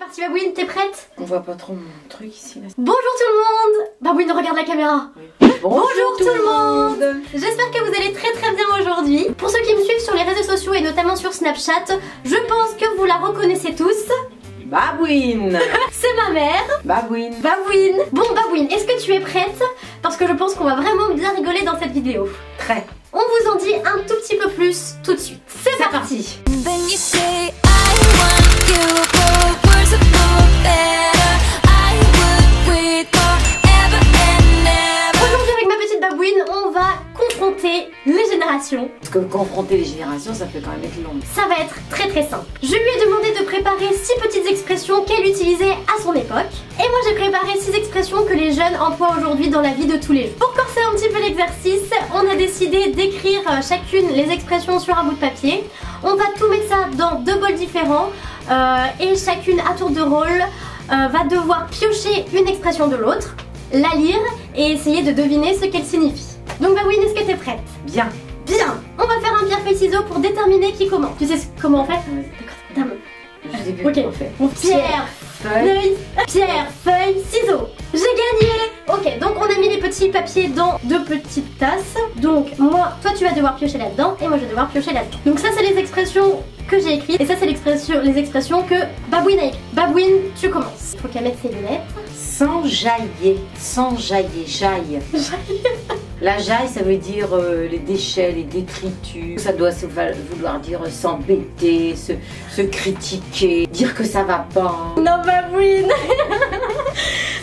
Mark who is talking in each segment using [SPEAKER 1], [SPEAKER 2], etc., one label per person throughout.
[SPEAKER 1] parti Babouine, t'es prête?
[SPEAKER 2] On voit pas trop mon truc ici là.
[SPEAKER 1] Bonjour tout le monde. Babouine regarde la caméra.
[SPEAKER 2] Oui.
[SPEAKER 1] Bonjour tout le monde. J'espère que vous allez très bien aujourd'hui. Pour ceux qui me suivent sur les réseaux sociaux et notamment sur Snapchat, je pense que vous la reconnaissez tous.
[SPEAKER 2] Babouine.
[SPEAKER 1] C'est ma mère.
[SPEAKER 2] Babouine.
[SPEAKER 1] Babouine. Bon Babouine, est-ce que tu es prête? Parce que je pense qu'on va vraiment bien rigoler dans cette vidéo.
[SPEAKER 2] Très.
[SPEAKER 1] On vous en dit un tout petit peu plus tout de suite. C'est parti. Aujourd'hui avec ma petite Babouine, on va confronter les générations.
[SPEAKER 2] Parce que confronter les générations, ça peut quand même être long.
[SPEAKER 1] Ça va être très simple. Je lui ai demandé de préparer 6 petites expressions qu'elle utilisait à son époque. Et moi j'ai préparé 6 expressions que les jeunes emploient aujourd'hui dans la vie de tous les jours. Pour corser un petit peu l'exercice, on a décidé d'écrire chacune les expressions sur un bout de papier. On va tout mettre ça dans 2 bols différents et chacune à tour de rôle va devoir piocher une expression de l'autre, la lire et essayer de deviner ce qu'elle signifie. Donc Babouine, est-ce que t'es prête?
[SPEAKER 2] Bien.
[SPEAKER 1] Bien. On va faire un pierre feuille ciseaux pour déterminer qui commence. Tu sais comment on fait? D'accord.
[SPEAKER 2] Je sais plus
[SPEAKER 1] Ok.
[SPEAKER 2] comment on fait.
[SPEAKER 1] Pierre, feuille, ciseaux. J'ai gagné. Ok, donc on a mis les petits papiers dans 2 petites tasses. Donc moi, toi tu vas devoir piocher là-dedans et moi je vais devoir piocher là-dedans. Donc ça c'est les expressions que j'ai écrites et ça c'est les expressions que Babouine a écrites. Babouine, tu commences. Faut qu'elle mette ses lunettes.
[SPEAKER 2] S'enjailler. S'enjailler. Jaille. La jaille, ça veut dire les déchets, les détritus. Ça doit vouloir dire s'embêter, se critiquer, dire que ça va pas.
[SPEAKER 1] Non Babouine.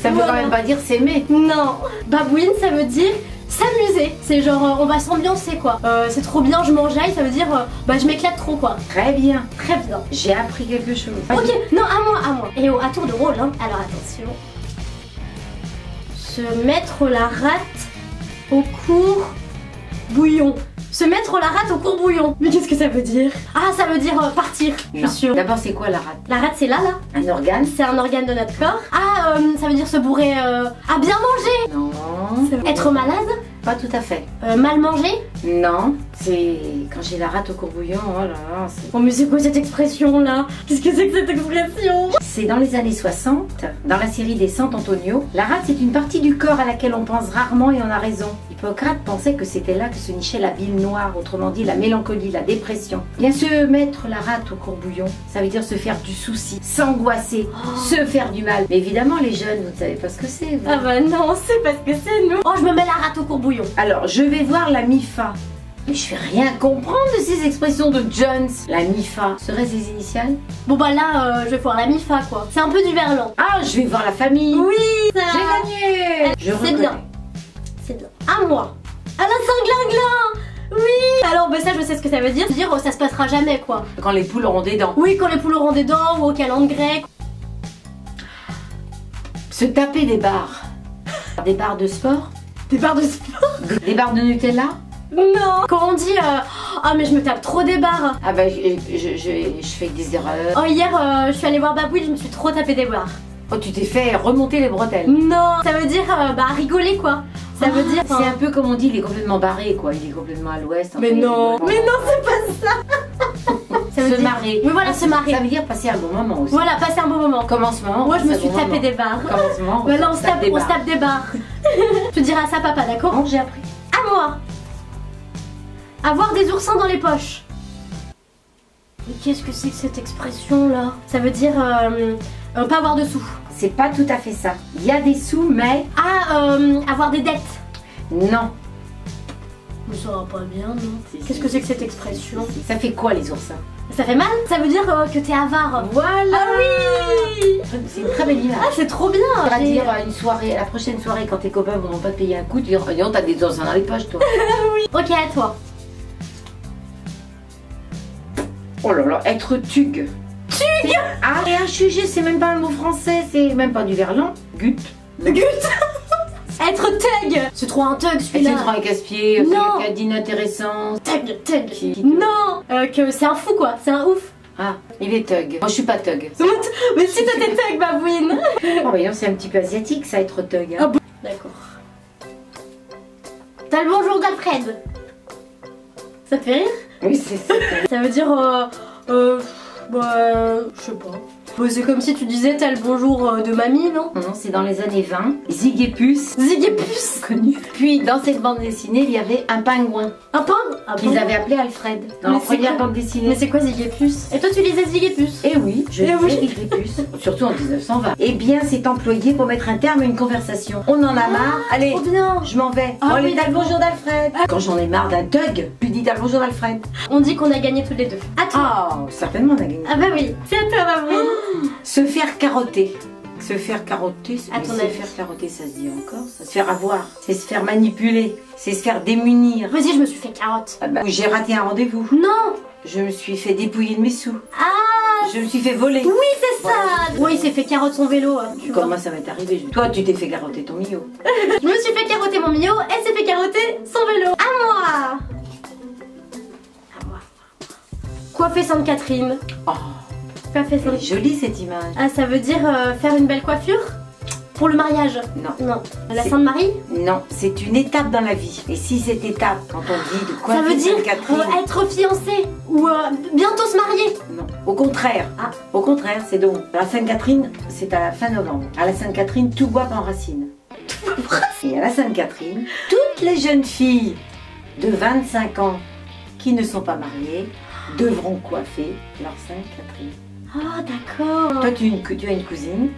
[SPEAKER 2] Ça veut quand même pas dire s'aimer.
[SPEAKER 1] Non. Babouine, ça veut dire s'amuser. C'est genre on va s'ambiancer quoi. C'est trop bien, je m'enjaille, ça veut dire bah je m'éclate trop quoi.
[SPEAKER 2] Très bien.
[SPEAKER 1] Très bien.
[SPEAKER 2] J'ai appris quelque chose.
[SPEAKER 1] Ok, non, à moi. Et à tour de rôle, hein. Alors attention. Se mettre la rate au court bouillon. Se mettre la rate au court bouillon. Mais qu'est-ce que ça veut dire? Ah, ça veut dire partir, je suis sûre.
[SPEAKER 2] D'abord, c'est quoi la rate?
[SPEAKER 1] La rate, c'est là.
[SPEAKER 2] Un organe?
[SPEAKER 1] C'est un organe de notre corps. Ah, ça veut dire se bourrer à bien manger.
[SPEAKER 2] Non.
[SPEAKER 1] Être malade?
[SPEAKER 2] Pas tout à fait.
[SPEAKER 1] Mal manger?
[SPEAKER 2] Non. C'est quand j'ai la rate au courbouillon, oh là là.
[SPEAKER 1] Oh mais c'est quoi cette expression là? Qu'est-ce que c'est que cette expression?
[SPEAKER 2] C'est dans les années 60, dans la série des Sant Antonio. La rate, c'est une partie du corps à laquelle on pense rarement et on a raison. Hippocrate pensait que c'était là que se nichait la bile noire, autrement dit la mélancolie, la dépression. Bien se mettre la rate au courbouillon, ça veut dire se faire du souci, s'angoisser, se faire du mal. Mais évidemment les jeunes, vous ne savez pas ce que c'est.
[SPEAKER 1] Ah bah non, on sait pas ce que c'est nous. Oh, je me mets la rate au courbouillon.
[SPEAKER 2] Alors, je vais voir la MIFA. Mais je vais rien comprendre de ces expressions de Jones. La MIFA, serait ses initiales?
[SPEAKER 1] Bon bah là, je vais voir la MIFA quoi. C'est un peu du verlan.
[SPEAKER 2] Ah, je vais voir la famille.
[SPEAKER 1] Oui, ça...
[SPEAKER 2] J'ai gagné.
[SPEAKER 1] C'est bien. C'est bien. À moi. À la Saint-Glinglin. Oui. Alors bah ça je sais ce que ça veut dire. C'est dire ça se passera jamais quoi.
[SPEAKER 2] Quand les poules auront des dents.
[SPEAKER 1] Oui, quand les poules auront des dents ou au calendrier grec.
[SPEAKER 2] Se taper des barres. Des barres de sport.
[SPEAKER 1] Des barres de sport.
[SPEAKER 2] Des barres de Nutella.
[SPEAKER 1] Non. Quand on dit ah mais je me tape trop des barres.
[SPEAKER 2] Ah bah je fais des erreurs.
[SPEAKER 1] Oh hier je suis allée voir Babouine, je me suis trop tapé des barres.
[SPEAKER 2] Oh tu t'es fait remonter les bretelles.
[SPEAKER 1] Non. Ça veut dire bah rigoler quoi. Ça veut dire...
[SPEAKER 2] C'est un peu comme on dit, il est complètement barré quoi, il est complètement à l'ouest.
[SPEAKER 1] Mais non. Mais non c'est pas ça. Ça veut
[SPEAKER 2] se
[SPEAKER 1] dire...
[SPEAKER 2] marrer.
[SPEAKER 1] Mais voilà, se marrer.
[SPEAKER 2] Ça veut dire passer un bon moment aussi.
[SPEAKER 1] Voilà, passer un bon moment.
[SPEAKER 2] Commencement.
[SPEAKER 1] Moi je me suis tapé des barres.
[SPEAKER 2] Commencement.
[SPEAKER 1] Voilà, on se tape des barres. Tu diras ça papa, d'accord?
[SPEAKER 2] Bon, j'ai appris.
[SPEAKER 1] À moi. Avoir des oursins dans les poches. Mais qu'est-ce que c'est que cette expression là? Ça veut dire pas avoir de sous.
[SPEAKER 2] C'est pas tout à fait ça. Il y a des sous, mais...
[SPEAKER 1] Ah, avoir des dettes.
[SPEAKER 2] Non.
[SPEAKER 1] Mais ça va pas bien, non? Qu'est-ce que c'est que cette expression?
[SPEAKER 2] Ça fait quoi les oursins?
[SPEAKER 1] Ça fait mal? Ça veut dire que t'es avare.
[SPEAKER 2] Voilà.
[SPEAKER 1] Ah oui.
[SPEAKER 2] C'est une très belle image.
[SPEAKER 1] Ah c'est trop bien.
[SPEAKER 2] On va dire une soirée, la prochaine soirée quand tes copains vont pas te payer un coup, tu dis oh, t'as des oursins dans les poches toi.
[SPEAKER 1] Oui. Ok, à toi.
[SPEAKER 2] Oh là là, être tugue.
[SPEAKER 1] Tugue.
[SPEAKER 2] Ah, et un sujet, c'est même pas un mot français, c'est même pas du verlan. Gut.
[SPEAKER 1] Gut. Être thug. C'est trop un thug celui-là.
[SPEAKER 2] C'est trop un casse-pied,
[SPEAKER 1] non.
[SPEAKER 2] Quelqu'un d'inintéressant.
[SPEAKER 1] Thug. Non. Que c'est un fou quoi, c'est un ouf.
[SPEAKER 2] Ah, il est thug. Moi je suis pas thug.
[SPEAKER 1] Mais si toi t'es thug, Babouine.
[SPEAKER 2] Oh voyons, c'est un petit peu asiatique ça, être thug. Hein.
[SPEAKER 1] Ah bon. D'accord. T'as le bonjour d'Alfred. Ça te fait rire?
[SPEAKER 2] Oui, c'est ça.
[SPEAKER 1] Ça veut dire bah, je sais pas. Bon, c'est comme si tu disais t'as le bonjour de mamie, non?
[SPEAKER 2] Non, c'est dans les années 20. Zig et Puce.
[SPEAKER 1] Zig et Puce.
[SPEAKER 2] Connu. Puis dans cette bande dessinée, il y avait un pingouin.
[SPEAKER 1] Un pain?
[SPEAKER 2] Qu'ils avaient appelé Alfred. Dans la première bande dessinée.
[SPEAKER 1] Mais c'est quoi Zig et Puce? Et toi tu lisais Zig et Puce?
[SPEAKER 2] Eh oui, je lisais Zig et Puce. Surtout en 1920. Eh bien, c'est employé pour mettre un terme à une conversation. On en a marre. Allez,
[SPEAKER 1] trop bien.
[SPEAKER 2] je m'en vais.
[SPEAKER 1] Ah,
[SPEAKER 2] Allez,
[SPEAKER 1] oui,
[SPEAKER 2] t'as le bonjour d'Alfred. Quand j'en ai marre d'un thug, tu dis t'as le bonjour d'Alfred.
[SPEAKER 1] On dit qu'on a gagné toutes les deux. À toi.
[SPEAKER 2] Ah, certainement on a gagné.
[SPEAKER 1] Ah bah oui, c'est à toi Babouine.
[SPEAKER 2] Se faire carotter. Se faire carotter,
[SPEAKER 1] À ton
[SPEAKER 2] se
[SPEAKER 1] avis.
[SPEAKER 2] faire carotter, ça se dit encore. Ça se faire avoir. C'est se faire manipuler. C'est se faire démunir.
[SPEAKER 1] Vas-y, je me suis fait carotte.
[SPEAKER 2] Ah bah, j'ai raté un rendez-vous.
[SPEAKER 1] Non.
[SPEAKER 2] Je me suis fait dépouiller de mes sous.
[SPEAKER 1] Ah.
[SPEAKER 2] Je me suis fait voler.
[SPEAKER 1] Oui, c'est ça. Ouais, il s'est fait carotte son vélo. Tu vois.
[SPEAKER 2] Comment ça m'est arrivé? Toi, tu t'es fait carotter ton mio.
[SPEAKER 1] Je me suis fait carotter mon mio, elle s'est fait carotter son vélo. À moi. À moi. Coiffer Sainte-Catherine.
[SPEAKER 2] Oh,
[SPEAKER 1] Coiffer
[SPEAKER 2] elle est
[SPEAKER 1] Sainte-Catherine.
[SPEAKER 2] jolie cette image.
[SPEAKER 1] Ah, ça veut dire faire une belle coiffure? Pour le mariage?
[SPEAKER 2] Non.
[SPEAKER 1] Non. La
[SPEAKER 2] C'est-
[SPEAKER 1] Sainte-Marie?
[SPEAKER 2] Non, c'est une étape dans la vie. Et si cette étape, quand on dit de quoi
[SPEAKER 1] Ça veut dire
[SPEAKER 2] Sainte-Catherine,
[SPEAKER 1] être fiancé ou bientôt se marier.
[SPEAKER 2] non. Au contraire.
[SPEAKER 1] Ah.
[SPEAKER 2] Au contraire, c'est donc. La Sainte-Catherine, c'est à la fin novembre. À la Sainte-Catherine, tout bois en racine. Et à la Sainte-Catherine, toutes les jeunes filles de 25 ans qui ne sont pas mariées devront coiffer leur Sainte-Catherine.
[SPEAKER 1] Ah, d'accord.
[SPEAKER 2] Toi, tu as une cousine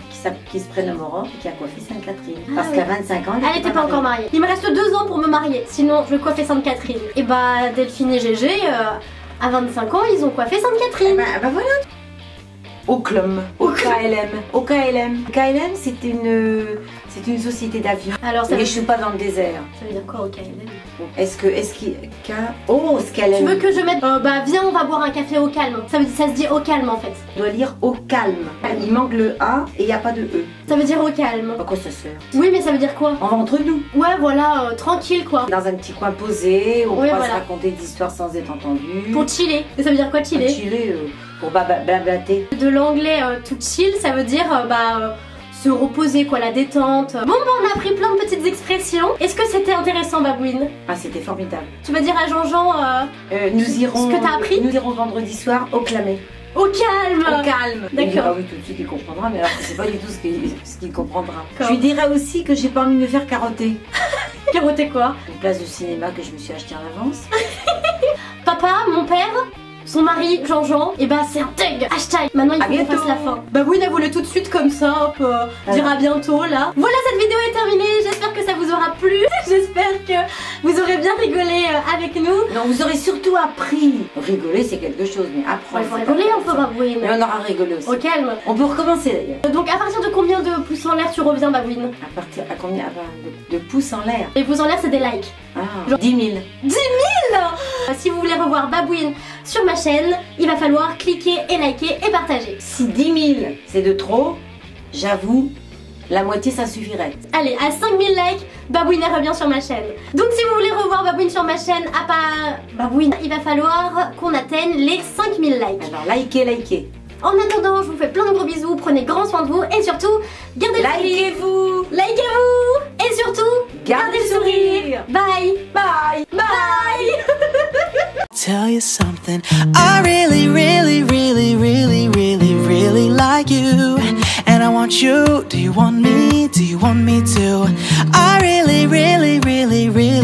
[SPEAKER 2] qui se prénomme Aurore et qui a coiffé Sainte-Catherine.
[SPEAKER 1] Ah
[SPEAKER 2] Parce
[SPEAKER 1] oui.
[SPEAKER 2] qu'à 25 ans,
[SPEAKER 1] Elle était pas encore mariée. Il me reste 2 ans pour me marier, sinon je vais coiffer Sainte-Catherine. Et bah Delphine et Gégé, à 25 ans, ils ont coiffé Sainte-Catherine.
[SPEAKER 2] Bah voilà. Au KLM. Au KLM. Au KLM. KLM, c'est une société d'avion.
[SPEAKER 1] Alors ça
[SPEAKER 2] Ça
[SPEAKER 1] veut,
[SPEAKER 2] n'échoue pas dans le désert.
[SPEAKER 1] ça veut dire quoi au KLM?
[SPEAKER 2] Est-ce qu'il Oh, ce KLM.
[SPEAKER 1] Tu veux que je mette bah viens on va boire un café au calme. Ça se dit au calme en fait.
[SPEAKER 2] On doit lire au calme. Il manque le A et il n'y a pas de E.
[SPEAKER 1] Ça veut dire au calme.
[SPEAKER 2] À quoi ça sert?
[SPEAKER 1] Oui mais ça veut dire quoi?
[SPEAKER 2] On va entre nous.
[SPEAKER 1] Ouais voilà, tranquille quoi.
[SPEAKER 2] Dans un petit coin posé, on
[SPEAKER 1] Oui,
[SPEAKER 2] pourra
[SPEAKER 1] voilà.
[SPEAKER 2] se raconter des histoires sans être entendu.
[SPEAKER 1] Pour chiller. Et ça veut dire quoi chiller?
[SPEAKER 2] Chiller, pour blablater.
[SPEAKER 1] De l'anglais tout chill, ça veut dire se reposer quoi, la détente. Bon bah on a appris plein de petites expressions. Est-ce que c'était intéressant Babouine?
[SPEAKER 2] Ah, c'était formidable.
[SPEAKER 1] Tu vas dire à Jean-Jean
[SPEAKER 2] Nous irons.
[SPEAKER 1] ce que t'as appris?
[SPEAKER 2] Nous irons vendredi soir au Clamé.
[SPEAKER 1] au calme.
[SPEAKER 2] Au calme.
[SPEAKER 1] D'accord.
[SPEAKER 2] Ah oui, tout de suite il comprendra, mais alors que c'est pas du tout ce qu'il comprendra. Je
[SPEAKER 1] D'accord.
[SPEAKER 2] lui dirai aussi que j'ai pas envie de me faire carotter.
[SPEAKER 1] Carotter quoi?
[SPEAKER 2] Une place de cinéma que je me suis achetée en avance.
[SPEAKER 1] Papa, mon père, son mari, Jean-Jean, et bah c'est un thug. Hashtag. Maintenant il
[SPEAKER 2] À
[SPEAKER 1] faut qu'on
[SPEAKER 2] bientôt.
[SPEAKER 1] fasse la fin. Babouine a voulu tout de suite comme ça, hop, dire à bientôt là. Voilà, cette vidéo est terminée. J'espère que ça vous aura plu. J'espère que vous aurez bien rigolé avec nous.
[SPEAKER 2] Non, vous aurez surtout appris. Rigoler, c'est quelque chose, mais
[SPEAKER 1] Ouais,
[SPEAKER 2] apprendre.
[SPEAKER 1] il faut
[SPEAKER 2] c'est
[SPEAKER 1] rigoler
[SPEAKER 2] pas
[SPEAKER 1] un peu
[SPEAKER 2] ça.
[SPEAKER 1] Babouine.
[SPEAKER 2] Mais on aura rigolé aussi.
[SPEAKER 1] Au calme.
[SPEAKER 2] On peut recommencer d'ailleurs.
[SPEAKER 1] Donc à partir de combien de pouces en l'air tu reviens Babouine?
[SPEAKER 2] À partir à combien de pouces en l'air?
[SPEAKER 1] Les pouces en l'air c'est des likes.
[SPEAKER 2] Ah,
[SPEAKER 1] Genre-
[SPEAKER 2] 10 000.
[SPEAKER 1] 10 000. Si vous voulez revoir Babouine sur ma chaîne, il va falloir cliquer et liker et partager.
[SPEAKER 2] Si 10 000 c'est de trop, j'avoue, la moitié ça suffirait.
[SPEAKER 1] Allez, à 5000 likes, Babouine revient sur ma chaîne. Donc si vous voulez revoir Babouine sur ma chaîne, à part Babouine, il va falloir qu'on atteigne les 5000 likes.
[SPEAKER 2] Alors likez.
[SPEAKER 1] En attendant, je vous fais plein de gros bisous, prenez grand soin de vous et surtout, gardez le sourire.
[SPEAKER 2] Likez-vous.
[SPEAKER 1] Likez-vous. Et surtout, gardez le sourire. Bye.
[SPEAKER 2] Bye.
[SPEAKER 1] Bye.
[SPEAKER 3] Tell you something, I really, really, really, really, really, really like you. And I want you, do you want me? Do you want me to? I really, really, really, really